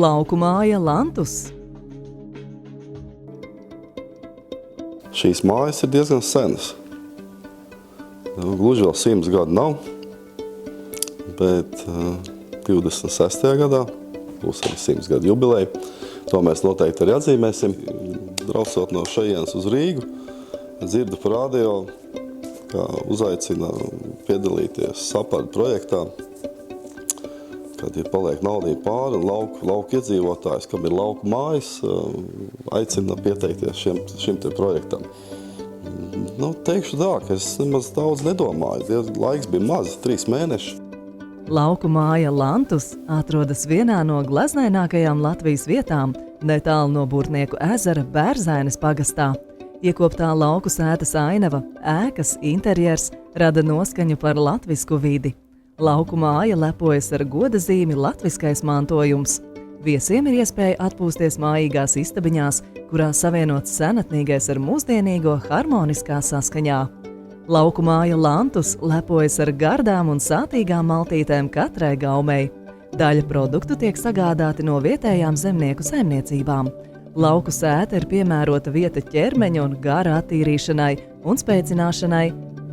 Lauku māja Lantus. Šīs mājas ir diezgan senas. Gluži vēl 100 gadu nav, bet 26. gadā būs arī 100 gadu jubileja. To mēs noteikti arī atzīmēsim. Braucot no šejienes uz Rīgu, dzirdu pa radio, kā uzaicina piedalīties SAPARD projektā, kad ir paliek naudī pāri un lauku iedzīvotājs, kam ir lauku mājas, aicina pieteikties šim te projektam. Teikšu tā, ka es nemaz daudz nedomāju. Laiks bija maz, 3 mēneši. Lauku māja Lantus atrodas vienā no gleznainākajām Latvijas vietām, netālu no Burtnieku ezera Bērzaines pagastā. Iekoptā lauku sētas ainava, ēkas, interjers rada noskaņu par latvisku vidi. Lauku māja lepojas ar godazīmi latviskais mantojums. Viesiem ir iespēja atpūsties mājīgās istabiņās, kurās savienots senatnīgais ar mūsdienīgo harmoniskā saskaņā. Lauku māja Lantus lepojas ar gardām un sātīgām maltītēm katrai gaumei. Daļa produktu tiek sagādāti no vietējām zemnieku saimniecībām. Lauku sēta ir piemērota vieta ķermeņa un gara attīrīšanai un spēcināšanai,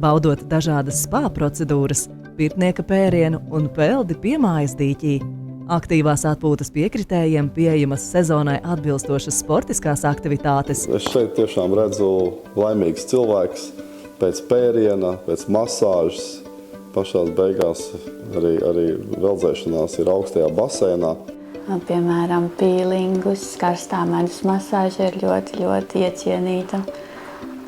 baudot dažādas spā procedūras, pirtnieka pērienu un peldi piemājas dīķī. Aktīvās atpūtas piekritējiem pieejamas sezonai atbilstošas sportiskās aktivitātes. Es šeit tiešām redzu laimīgs cilvēks pēc pēriena, pēc masāžas. Pašās beigās arī veldzēšanās ir augstajā basēnā. Piemēram, pīlingus, karstā medus masāža ir ļoti iecienīta.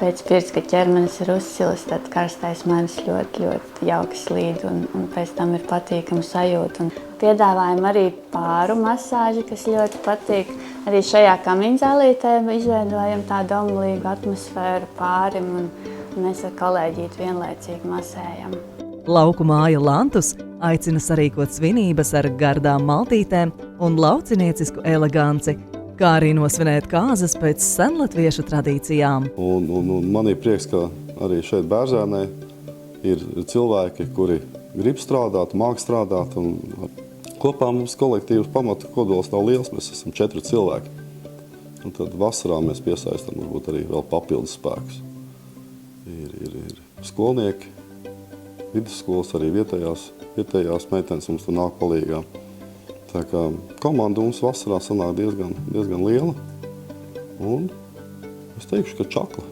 Pēc pirts, kad ķermenis ir uzsilis, tad karstais medus ļoti jauki slīd un pēc tam ir patīkama sajūta. Piedāvājam arī pāru masāži, kas ļoti patīk. Arī šajā kamiņzālītē izveidojam tādu omulīgu atmosfēru pārim un mēs ar kolēģīti vienlaicīgi masējam. Lauku māja Lantus aicina sarīkot svinības ar gardām maltītēm un lauciniecisku eleganci, kā arī nosvinēt kāzas pēc senlatviešu tradīcijām. Un man ir prieks, ka arī šeit Bērzainē ir cilvēki, kuri grib strādāt, māk strādāt. Un kopā mums kolektīvs pamata kodols nav liels, mēs esam 4 cilvēki. Un tad vasarā mēs piesaistam varbūt arī vēl papildus spēkus. Ir skolnieki, vidusskolas, arī vietējās meitenes mums tur nāk palīgā. Tā kā komanda mums vasarā sanāk diezgan liela un es teikšu, ka čakla.